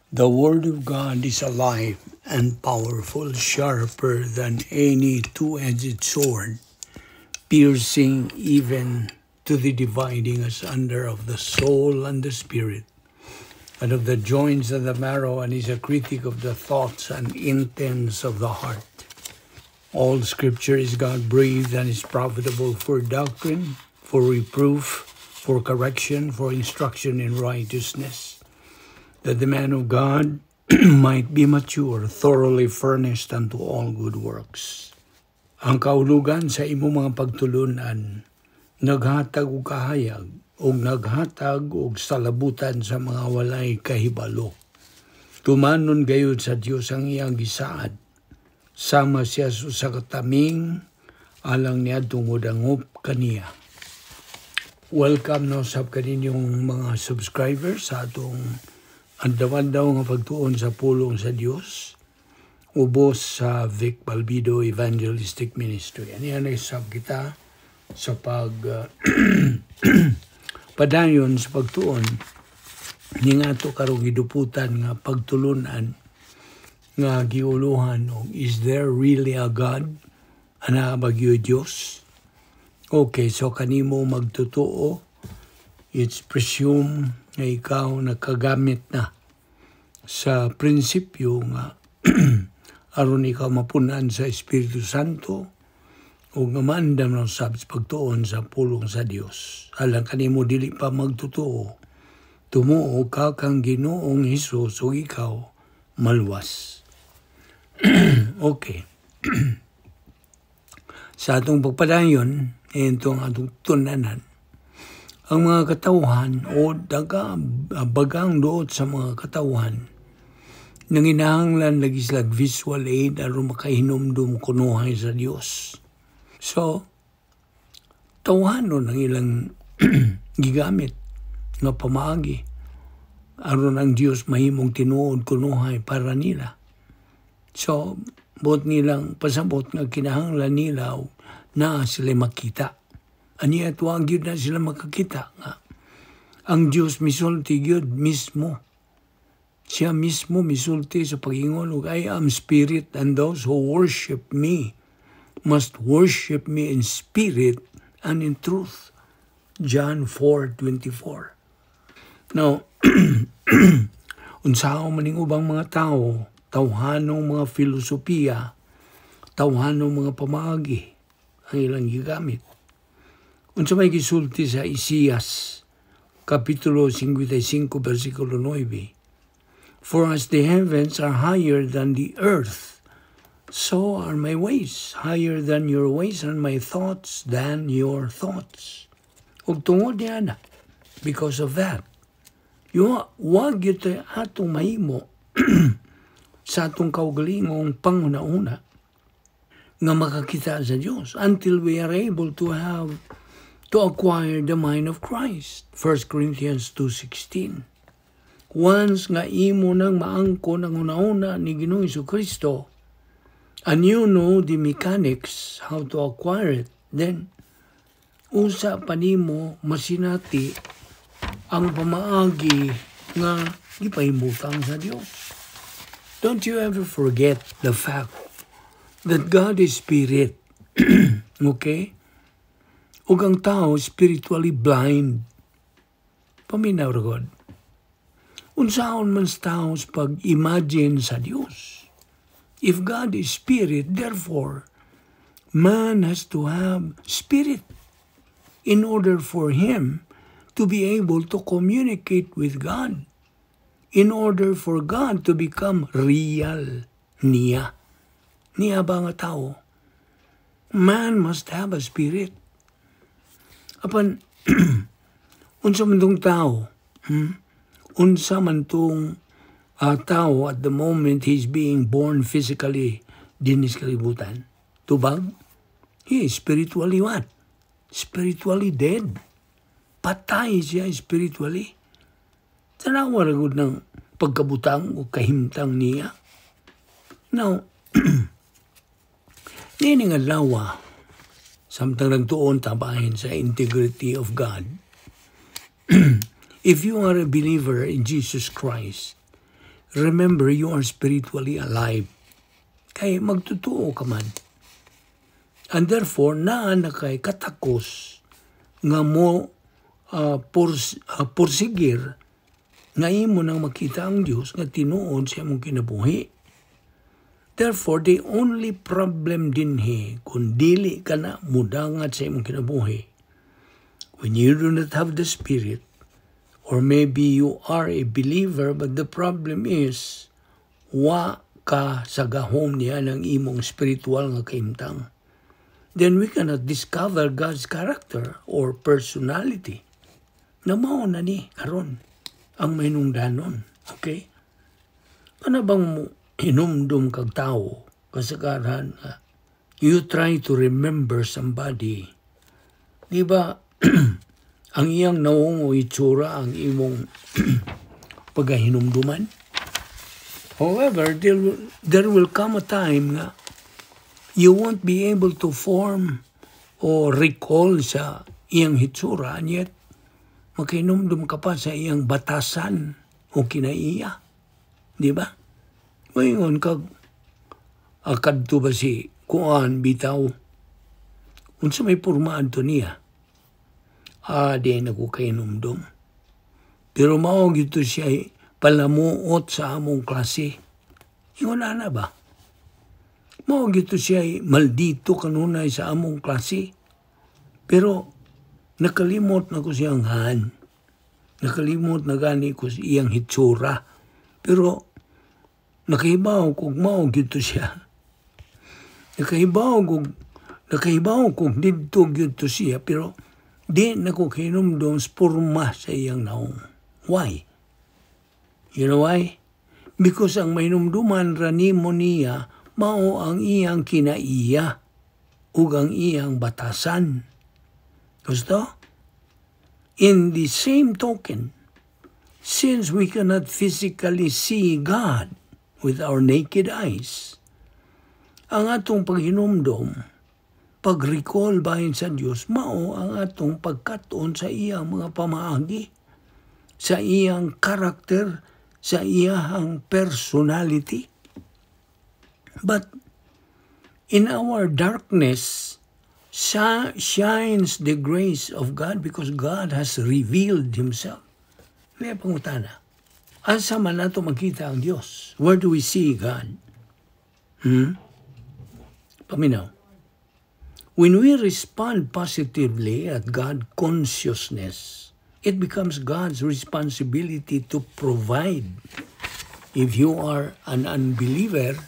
The Word of God is alive and powerful, sharper than any two-edged sword, piercing even to the dividing asunder of the soul and the spirit, and of the joints and the marrow, and is a critic of the thoughts and intents of the heart. All Scripture is God-breathed and is profitable for doctrine, for reproof, for correction, for instruction in righteousness, that the man of God might be mature, thoroughly furnished unto all good works. Ang kaulugan sa imo mga pagtulunan, naghatag og kahayag, o naghatag og salabutan sa mga walay kahibalo. Tumanon gayud sa Dios ang iyang gisaad, sama siya sa kataming, alang niya tungudangop kaniya. Welcome no sab kaninyong mga subscribers sa atong andaw-andaw nga pagtuon sa pulong sa Dios, ubos sa Vic Balbido Evangelistic Ministry. Ano yan isab kita sa padayon sa pagtuon ni nga to karong giduputan nga pagtulunan nga giuluhan og is there really a God? Ana bagyo Dios? Okay, so kanimo magtutuo, it's presume na ikaw nakagamit na sa prinsipyo nga aron ikaw mapunan sa Espiritu Santo o nga maandam ng sabs pagtuon sa pulong sa Dios. Alang kanimo dili pa magtutuo, tumuo ka kang Ginoong Hesus o ikaw malwas. Okay. Sa atong pagpadayon, itong atong tunanan, ang mga katawhan o bagang doot sa mga katawhan, nanginahanglan lagi sila visual aid aron makahinumdum kunuhay sa Dios. So, tawhanon ang ilang gigamit nga pamaagi aron ang Dios mahimong tinuod kunuhay para nila. So, bot nilang pasabot nga kinahanglan nila na sila makita. Aniya tuwang yun na sila makakita nga. Ang Diyos misulti yun mismo. Siya mismo misulti sa pag-ingon, I am spirit, and those who worship me must worship me in spirit and in truth. John 4:24. Now, unsaon maning ubang mga tao, tawhanong mga filosofiya, tawhanong mga pamaagi, ang ilang gigamit. Unsa may gisulti sa Isaias, Kapitulo 55, versikulo 9. For as the heavens are higher than the earth, so are my ways, higher than your ways, and my thoughts than your thoughts. Ug tungod niya na, because of that, wag ito atong mahimo sa atong kaugalingong panguna-una nga makakita sa Diyos until we are able to acquire the mind of Christ. 1 Corinthians 2:16. Once nga imo nang maangkon ang una-una ni Ginoong Jesucristo, and you know the mechanics, how to acquire it, then usa pa nimo masinati ang pamaagi nga gipahimutang sa Dios. Don't you ever forget the fact that God is spirit. Okay? Ug ang tao spiritually blind. Paminaw ra God. Unsaon man sa tao pag-imagine sa Dios? If God is spirit, therefore, man has to have spirit in order for him to be able to communicate with God, in order for God to become real niya. Niya ba nga tao? Man must have a spirit. Apan, unsa man tong tao? Unsa man tong tao at the moment he's being born physically din is kalibutan? Tubag? He is spiritually what? Spiritually dead. Patay siya spiritually. Tanawa ragod ng pagkabutang o kahimtang niya. Now, nini nga lawa, samtang nagtuon tabahin sa integrity of God. If you are a believer in Jesus Christ, remember you are spiritually alive. Kaya magtutuo ka man. And therefore, naa na kay katakos nga mo porsigir nga imo nang makita ang Diyos nga tinuod sa imong kinabuhi. Therefore, the only problem dinhi kung dili ka na mudangat sa imong kinabuhi, when you do not have the Spirit, or maybe you are a believer, but the problem is, wa ka sa gahom niya ng imong spiritual nga kaimtang. Then we cannot discover God's character or personality. Na mao na ni karon ang mainungdanon. Okay? Ano bang mo hinumdum kag tao kasagaran you try to remember somebody? Di ba ang iyang naong o itsura ang imong paghinumduman? However, there will come a time nga you won't be able to form or recall sa iyang hitsura, and yet makinumdum ka pa sa iyang batasan o kinaiya. Di ba? Ngayon, akad to ba si kuan bitaw? Unsa may pormaan to niya? Di na ko kainumdum. Pero mao gito siya palamuot sa among klase. Ingon na ba? Mao gito siya maldito kanunay sa among klase. Pero nakalimot na ko siyang han. Nakalimot na gani ko iyang hitsura. Pero nakahibaw kung mao gito siya. Nakahibaw kung dito gito siya. Pero di na ko kinumdum spurma sa iyang naong. Why? You know why? Because ang mainumduman ranimo niya mao ang iyang kinaiya ug ang iyang batasan. Gusto? In the same token, since we cannot physically see God with our naked eyes, ang atong paghinumdum, pag-recall bahin sa Diyos, mao ang atong pagkaton sa iyang mga pamaagi, sa iyang karakter, sa iyang personality. But in our darkness, shines the grace of God because God has revealed Himself. May pangutana. Asa man nato makita ang Diyos? Where do we see God? Paminaw. When we respond positively at God consciousness, it becomes God's responsibility to provide. If you are an unbeliever,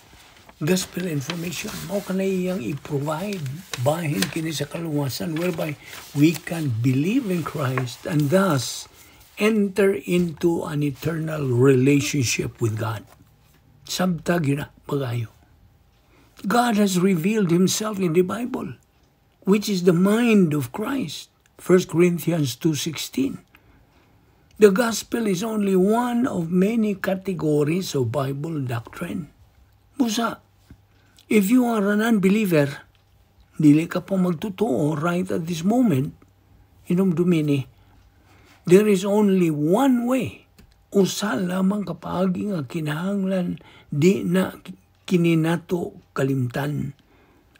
gospel information, mao kanay iyang i-provide bahin kini sa kaluwasan whereby we can believe in Christ and thus enter into an eternal relationship with God. Sabtag yun na, magayo. God has revealed Himself in the Bible, which is the mind of Christ. 1 Corinthians 2:16. The gospel is only one of many categories of Bible doctrine. Busa, if you are an unbeliever, dili ka pa magtotoo right at this moment, hinumdumini, there is only one way. Usa lamang kapagi nga kinahanglan di na kininato kalimtan.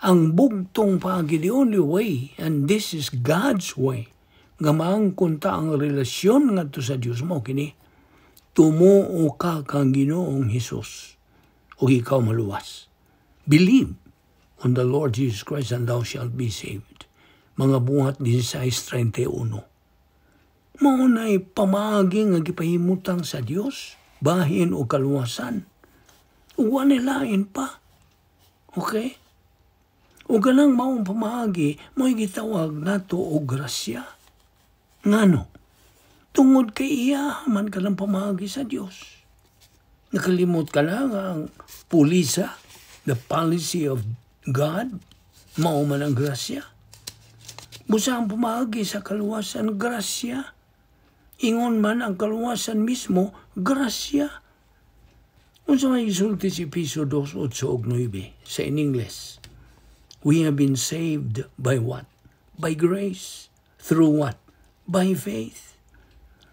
Ang bugtong paagi, the only way, and this is God's way, nga maangkunta ang relasyon ngadto sa Dios mo kini, tumuo ka kang Ginoong Hesus, o ikaw maluwas. Believe on the Lord Jesus Christ and thou shalt be saved. Mga buhat 16:31. Maunay pamaagi nga gipahimutang sa Dios, bahin o kaluwasan. Uwa nilain pa. Okay? O ganang maong pamaagi, mo'y gitawag nato o grasya. Ngano? Tungod kay iya man ka ng pamaagi sa Dios. Nakalimot ka na ang pulisa, the policy of God, mao man ang grasya. Busa ang pamaagi sa kaluwasan, grasya. Ingon man ang kaluwasan mismo, grasya. Unsa may isulti si Piso 2:8-9 sa in English. We have been saved by what? By grace. Through what? By faith.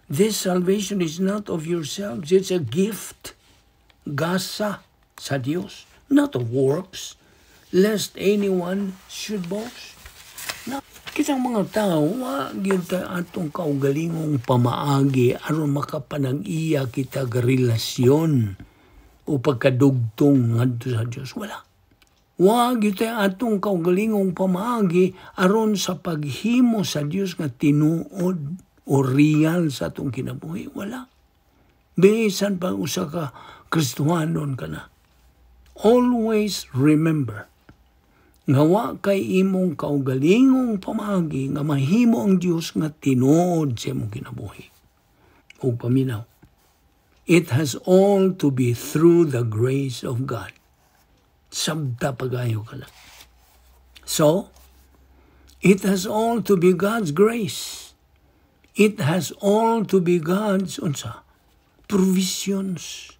This salvation is not of yourselves, it's a gift. gasa sa Dios, not of works, lest anyone should boast. Na, kitang mga tao, gyud ta atong kaugalingong pamaagi aron makapanag-iya kita relasyon o pagkadugtong ngadto sa Dios. Wala. Wag gyud ta atong kaugalingong pamaagi aron sa paghimo sa Dios nga tinuod o real sa atong kinabuhi. Wala. Bisan pa usa ka Kristiyanon ka na. Always remember nga wa kay imong kaugalingong pamaagi nga mahimo ang Dios nga tinuod sa imong kinabuhi. O paminaw, it has all to be through the grace of God. Sabta pagayo ka lang. So, it has all to be God's grace. It has all to be God's provisions.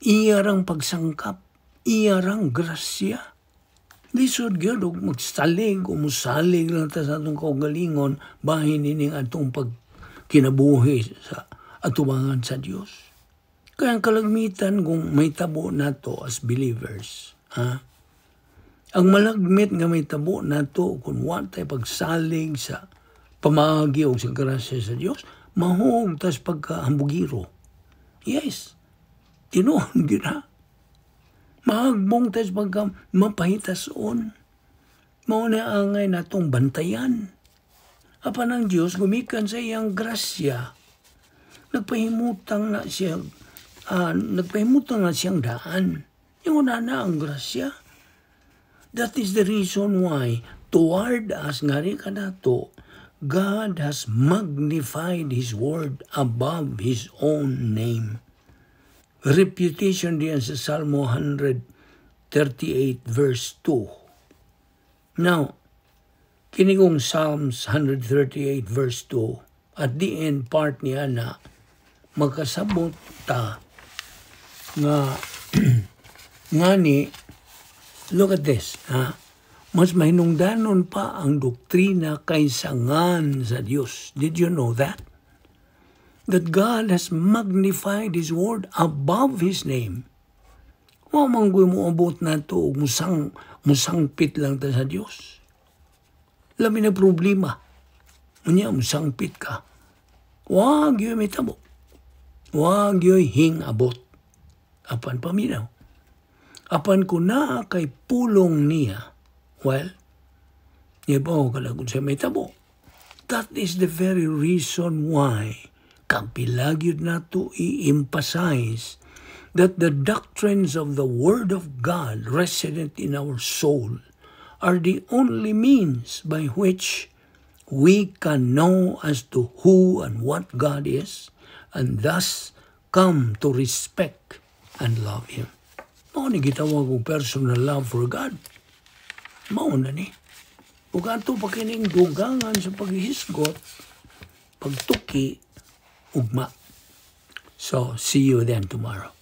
Iyarang pagsangkap, iyarang grasya. Lisod gyud og magsalig o musalig lang ta sa atong kaugalingon bahin ining atong pagkinabuhi sa atubangan sa Dios. Kaya ang kalagmitan kung may tabo nato as believers, ang malagmit nga may tabo nato kung wa tay pagsalig sa pamaagi o sa grasya sa Dios, mahog tas pagkahambugiro. Yes, tinuon gyud ha. Mahagbong tas pagka mapahitason. Mao na angay natong bantayan. Apan ang Dios gumikan sa iyang grasya. Nagpahimutang na siyang daan. Yung na ang grasya. That is the reason why toward us nga rin kanato, God has magnified His word above His own name. Reputation diyan sa Salmo 138 verse 2. Now, kinigong Psalms 138 verse 2, at the end part niya na magkasabot ta nga ngani, look at this, mas mahinungdanon pa ang doktrina kaysa ngan sa Dios. Did you know that? That God has magnified His word above His name. Wa manggoy mo abot na ito, musangpit lang ta sa Dios. Labi na problema. Unya, musangpit ka. Wag yo'y may tabo. Wag yo'y hingabot. Apan paminaw. Apan ko na kay pulong niya. Well, niya ba ako kalagod sa may tabo? That is the very reason why kapilagyod na to i-emphasize that the doctrines of the Word of God resident in our soul are the only means by which we can know as to who and what God is, and thus come to respect and love Him. Mao ni gitawag og personal love for God. Mao na ni. Ug ato pa kining dugangan sa paghisgot, pagtuki, ugma. So, see you then tomorrow.